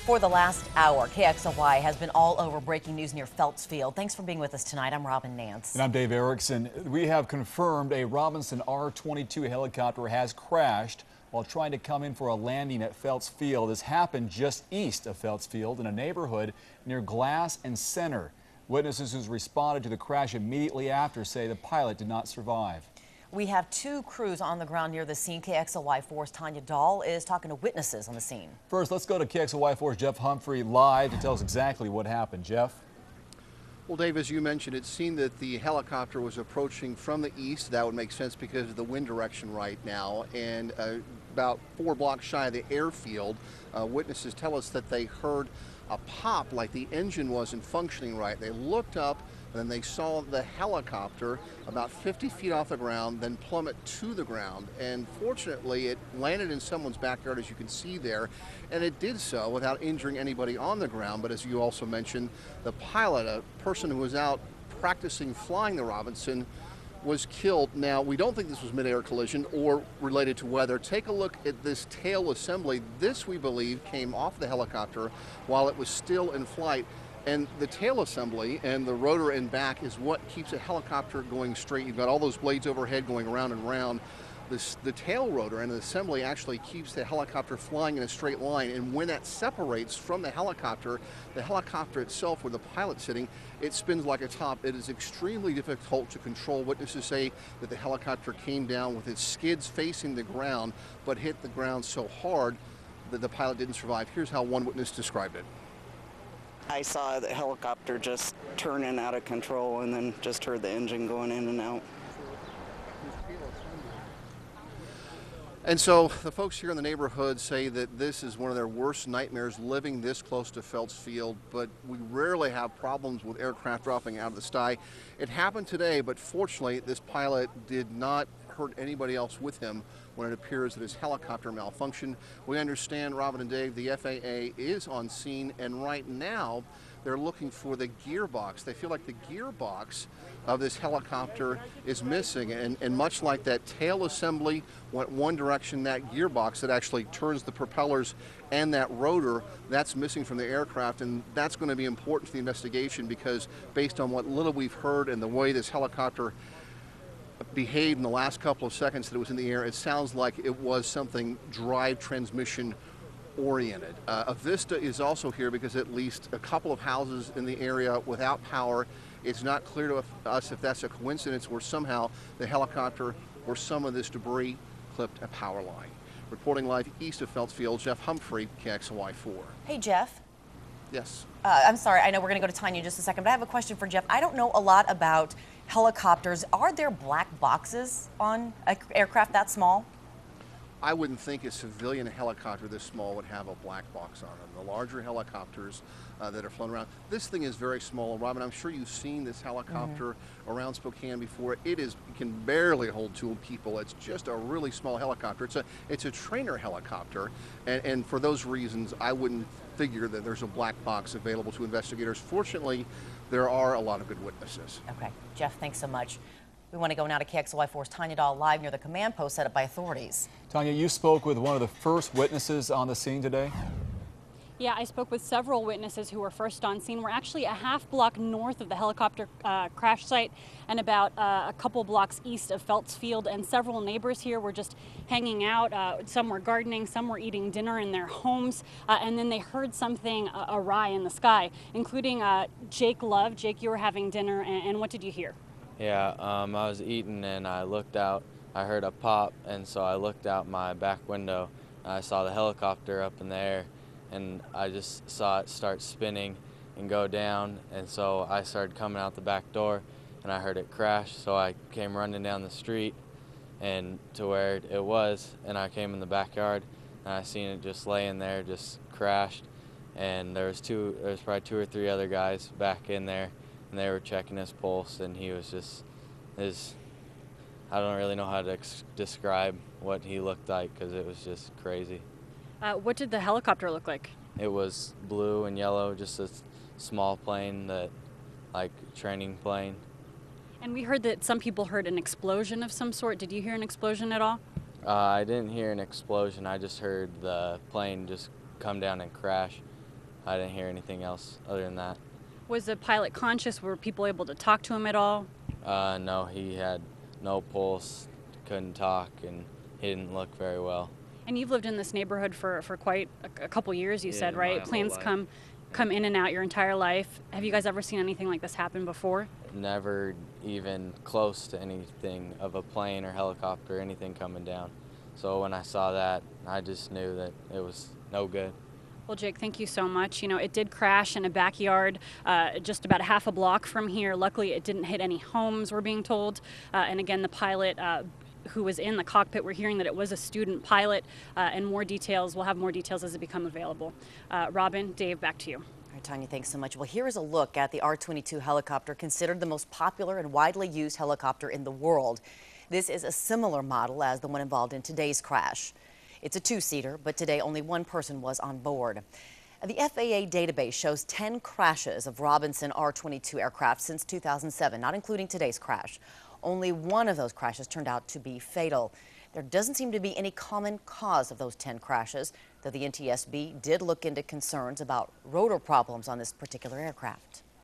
For the last hour, KXLY has been all over breaking news near Phelps Field. Thanks for being with us tonight. I'm Robyn Nance. And I'm Dave Erickson. We have confirmed a Robinson R-22 helicopter has crashed while trying to come in for a landing at Phelps Field. This happened just east of Phelps Field in a neighborhood near Glass and Center. Witnesses who responded to the crash immediately after say the pilot did not survive. We have two crews on the ground near the scene. KXLY4's Tania Dall is talking to witnesses on the scene. First, let's go to KXLY4's Jeff Humphrey live to tell us exactly what happened. Jeff? Well, Dave, as you mentioned, it seemed that the helicopter was approaching from the east. That would make sense because of the wind direction right now. And about 4 blocks shy of the airfield, witnesses tell us that they heard a pop like the engine wasn't functioning right. They looked up and then they saw the helicopter about 50 feet off the ground, then plummet to the ground. And fortunately, it landed in someone's backyard, as you can see there, and it did so without injuring anybody on the ground. But as you also mentioned, the pilot, a person who was out practicing flying the Robinson, was killed. Now, we don't think this was mid-air collision or related to weather. Take a look at this tail assembly. This, we believe, came off the helicopter while it was still in flight. And the tail assembly and the rotor and back is what keeps a helicopter going straight. You've got all those blades overhead going around and around. The tail rotor and the assembly actually keeps the helicopter flying in a straight line. And when that separates from the helicopter itself, where the pilot's sitting, it spins like a top. It is extremely difficult to control. Witnesses say that the helicopter came down with its skids facing the ground, but hit the ground so hard that the pilot didn't survive. Here's how one witness described it. I saw the helicopter just turning out of control and then just heard the engine going in and out. And so the folks here in the neighborhood say that this is one of their worst nightmares, living this close to Phelps Field, but we rarely have problems with aircraft dropping out of the sky. It happened today, but fortunately this pilot did not hurt anybody else with him when it appears that his helicopter malfunctioned. We understand, Robyn and Dave, the FAA is on scene, and right now they're looking for the gearbox. They feel like the gearbox of this helicopter is missing, and much like that tail assembly went one direction, that gearbox that actually turns the propellers and that rotor, that's missing from the aircraft, and that's going to be important to the investigation because based on what little we've heard and the way this helicopter behaved in the last couple of seconds that it was in the air, it sounds like it was something drive transmission oriented. A Vista is also here because at least a couple of houses in the area without power. It's not clear to us if that's a coincidence or somehow the helicopter or some of this debris clipped a power line. Reporting live east of Phelps Field, Jeff Humphrey, KXLY4. Hey, Jeff. Yes. I'm sorry, I know we're going to go to Tanya in just a second, but I have a question for Jeff. I don't know a lot about helicopters. Are there black boxes on an aircraft that small? I wouldn't think a civilian helicopter this small would have a black box on them. The larger helicopters that are flown around, this thing is very small. Robyn, I'm sure you've seen this helicopter around Spokane before. It can barely hold 2 people. It's just a really small helicopter. It's a trainer helicopter, and for those reasons, I wouldn't figure that there's a black box available to investigators. Fortunately, there are a lot of good witnesses. Okay, Jeff, thanks so much. We want to go now to KXLY4's Tania Dall live near the command post set up by authorities. Tanya, you spoke with one of the first witnesses on the scene today. Yeah, I spoke with several witnesses who were first on scene. We're actually a half block north of the helicopter crash site and about a couple blocks east of Phelps Field, and several neighbors here were just hanging out. Some were gardening, some were eating dinner in their homes, and then they heard something awry in the sky, including Jake Love. Jake, you were having dinner, and what did you hear? Yeah, I was eating and I looked out. I heard a pop, and so I looked out my back window. And I saw the helicopter up in the air, and I just saw it start spinning and go down. And so I started coming out the back door, and I heard it crash. So I came running down the street and to where it was, and I came in the backyard, and I seen it just laying there, just crashed. And there was probably 2 or 3 other guys back in there. And they were checking his pulse, and he was just I don't really know how to describe what he looked like because it was just crazy. What did the helicopter look like? It was blue and yellow, just a small plane, like training plane. And we heard that some people heard an explosion of some sort. Did you hear an explosion at all? I didn't hear an explosion. I just heard the plane just come down and crash. I didn't hear anything else other than that. Was the pilot conscious? Were people able to talk to him at all? No, he had no pulse, couldn't talk, and he didn't look very well. And you've lived in this neighborhood for quite a couple years, you Yeah, said, my right? whole Planes life. come in and out your entire life. Have you guys ever seen anything like this happen before? Never even close to anything of a plane or helicopter, anything coming down. So when I saw that, I just knew that it was no good. Well, Jake, thank you so much. You know, it did crash in a backyard just about half a block from here. Luckily, it didn't hit any homes, we're being told. And again, the pilot who was in the cockpit, we're hearing that it was a student pilot, and more details, we'll have more details as they become available. Robyn, Dave, back to you. All right, Tanya, thanks so much. Well, here is a look at the R-22 helicopter, considered the most popular and widely used helicopter in the world. This is a similar model as the one involved in today's crash. It's a two-seater, but today only one person was on board. The FAA database shows 10 crashes of Robinson R-22 aircraft since 2007, not including today's crash. Only one of those crashes turned out to be fatal. There doesn't seem to be any common cause of those 10 crashes, though the NTSB did look into concerns about rotor problems on this particular aircraft.